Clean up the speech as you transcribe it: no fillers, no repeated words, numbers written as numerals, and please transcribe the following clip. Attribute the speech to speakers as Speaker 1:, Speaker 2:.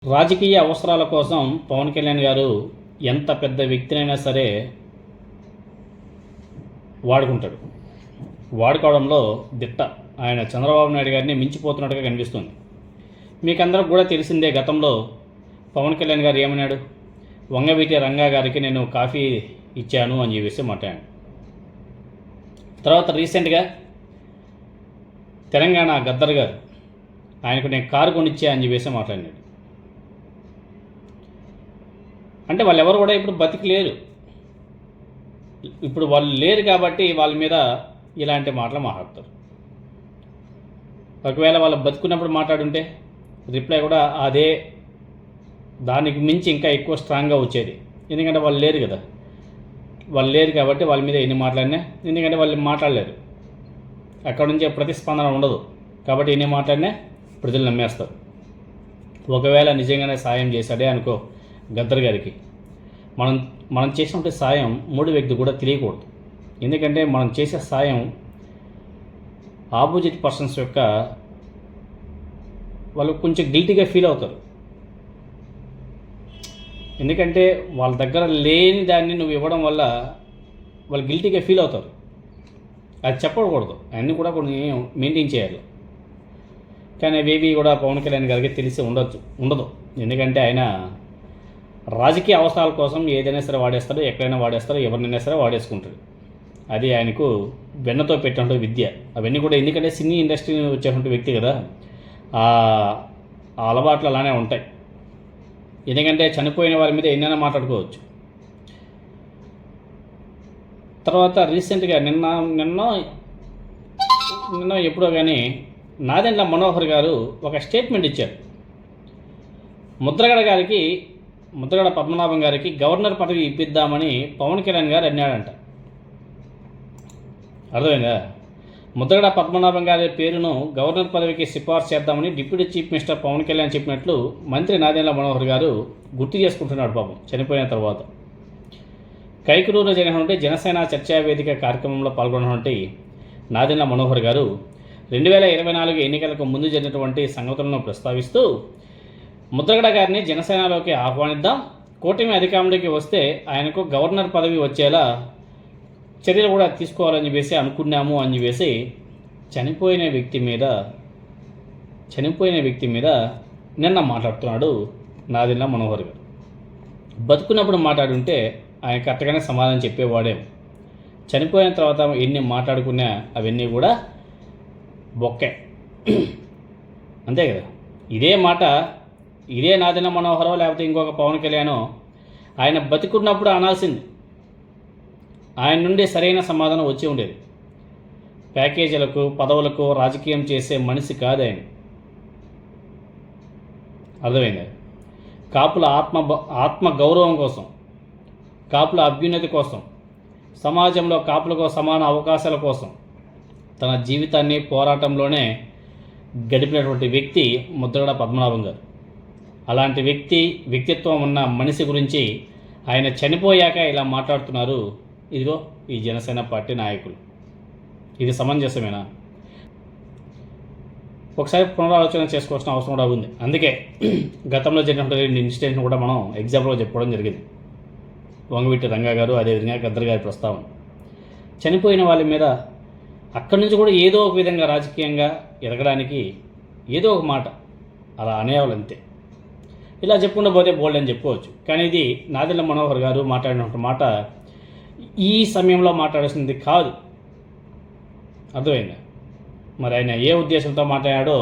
Speaker 1: రాజకీయ అవసరాల కోసం పవన్ కళ్యాణ్ గారు ఎంత పెద్ద వ్యక్తినైనా సరే వాడుకుంటాడు. వాడుకోవడంలో దిట్ట. ఆయన చంద్రబాబు నాయుడు గారిని మించిపోతున్నట్టుగా కనిపిస్తుంది. మీకందరికి కూడా తెలిసిందే, గతంలో పవన్ కళ్యాణ్ గారు ఏమన్నాడు, వంగవీటి రంగా గారికి నేను కాఫీ ఇచ్చాను అని చెప్పేసి మాట్లాడాను. తర్వాత రీసెంట్గా తెలంగాణ గద్దర్ గారు ఆయనకు నేను కారు కొనిచ్చా అని చెప్పేసి మాట్లాడినాడు. అంటే వాళ్ళు ఎవరు కూడా ఇప్పుడు బతికి లేరు. ఇప్పుడు వాళ్ళు లేరు కాబట్టి వాళ్ళ మీద ఇలాంటి మాటలు మాట్లాడతారు. ఒకవేళ వాళ్ళు బతుకున్నప్పుడు మాట్లాడుంటే రిప్లై కూడా అదే, దానికి మించి ఇంకా ఎక్కువ స్ట్రాంగ్గా వచ్చేది. ఎందుకంటే వాళ్ళు లేరు కదా, వాళ్ళు లేరు కాబట్టి వాళ్ళ మీద ఎన్ని మాట్లాడినా, ఎందుకంటే వాళ్ళు మాట్లాడలేరు, అక్కడ నుంచి ప్రతిస్పందన ఉండదు కాబట్టి ఎన్ని మాట్లాడినా ప్రజలు నమ్మేస్తారు. ఒకవేళ నిజంగానే సాయం చేశాడే అనుకో గద్దర్ గారికి, మనం చేసినటువంటి సాయం మూడు వ్యక్తి కూడా తెలియకూడదు. ఎందుకంటే మనం చేసే సాయం ఆపోజిట్ పర్సన్స్ యొక్క వాళ్ళు కొంచెం గిల్టీగా ఫీల్ అవుతారు. ఎందుకంటే వాళ్ళ దగ్గర లేని దాన్ని నువ్వు ఇవ్వడం వల్ల వాళ్ళు గిల్టీగా ఫీల్ అవుతారు. అది చెప్పకూడదు, అన్నీ కూడా కొన్ని మెయింటైన్ చేయాలి. కానీ అవేవి కూడా పవన్ కళ్యాణ్ గారికి తెలిసి ఉండదు. ఎందుకంటే ఆయన రాజకీయ అవసరాల కోసం ఏదైనా సరే వాడేస్తాడు, ఎక్కడైనా వాడేస్తాడు, ఎవరినైనా సరే వాడేసుకుంటాడు. అది ఆయనకు వెన్నతో పెట్టినటువంటి విద్య. అవన్నీ కూడా ఎందుకంటే సినీ ఇండస్ట్రీ వచ్చేటువంటి వ్యక్తి కదా, ఆ అలవాట్లు అలానే ఉంటాయి. ఎందుకంటే చనిపోయిన వారి మీద ఎన్నైనా మాట్లాడుకోవచ్చు. తర్వాత రీసెంట్గా నిన్న ఎప్పుడో కానీ నాదెండ్ల మనోహర్ గారు ఒక స్టేట్మెంట్ ఇచ్చారు. ముద్రగడ పద్మనాభం గారికి గవర్నర్ పదవి ఇప్పిద్దామని పవన్ కళ్యాణ్ గారు అన్నాడంట. అర్థమైందా? ముద్రగడ పద్మనాభం గారి పేరును గవర్నర్ పదవికి సిఫార్సు చేద్దామని deputy chief minister Pawan Kalyan చెప్పినట్లు మంత్రి నాదెండ్ల మనోహర్ గారు గుర్తు చేసుకుంటున్నాడు. పాపం చనిపోయిన తర్వాత కైకలూరులో జరిగినటువంటి జనసేన చర్చా వేదిక కార్యక్రమంలో పాల్గొన్నటువంటి నాదెండ్ల మనోహర్ గారు 2024 ఎన్నికలకు ముందు జరిగినటువంటి సంగతులను ప్రస్తావిస్తూ, ముద్రగడ గారిని జనసేనలోకి ఆహ్వానిద్దాం, కూటమి అధికారంలోకి వస్తే ఆయనకు గవర్నర్ పదవి వచ్చేలా చర్యలు కూడా తీసుకోవాలని చెప్పేసి అనుకున్నాము అని చెప్పేసి చనిపోయిన వ్యక్తి మీద నిన్న మాట్లాడుతున్నాడు నాదెండ్ల మనోహర్ గారు. బతుకున్నప్పుడు మాట్లాడుంటే ఆయన కరెక్ట్గానే సమాధానం చెప్పేవాడేమో. చనిపోయిన తర్వాత ఎన్ని మాట్లాడుకున్నా అవన్నీ కూడా బొక్కే, అంతే కదా. ఇదే నాదెండ్ల మనోహరో లేకపోతే ఇంకొక పవన్ కళ్యాణో ఆయన బతికున్నప్పుడు అనాల్సింది. ఆయన నుండి సరైన సమాధానం వచ్చి ఉండేది. ప్యాకేజీలకు పదవులకు రాజకీయం చేసే మనిషి కాదు ఆయన. అర్థమైంది? కాపుల ఆత్మ గౌరవం కోసం, కాపుల అభ్యున్నతి కోసం, సమాజంలో కాపులకు సమాన అవకాశాల కోసం తన జీవితాన్ని పోరాటంలోనే గడిపినటువంటి వ్యక్తి ముద్రగడ పద్మనాభం గారు. అలాంటి వ్యక్తిత్వం ఉన్న మనిషి గురించి ఆయన చనిపోయాక ఇలా మాట్లాడుతున్నారు. ఇదిగో ఈ జనసేన పార్టీ నాయకులు. ఇది సమంజసమేనా? ఒకసారి పునరాలోచన చేసుకోవాల్సిన అవసరం కూడా ఉంది. అందుకే గతంలో జరిగినటువంటి 2 ఇన్సిడెంట్ను కూడా మనం ఎగ్జాంపుల్గా చెప్పుకోవడం జరిగింది. వంగవీటి రంగా గారు, అదేవిధంగా గద్దర్ గారి ప్రస్తావన. చనిపోయిన వాళ్ళ మీద అక్కడి నుంచి కూడా ఏదో ఒక విధంగా రాజకీయంగా ఎదగడానికి ఏదో ఒక మాట అలా అనేవాళ్ళు, అంతే. ఇలా చెప్పుకుంటూ పోతే బోల్డ్ అని చెప్పుకోవచ్చు. కానీ ఇది నాదెండ్ల మనోహర్ గారు మాట్లాడినటువంటి మాట ఈ సమయంలో మాట్లాడాల్సింది కాదు. అర్థమైందా? మరి ఆయన ఏ ఉద్దేశంతో మాట్లాడాడో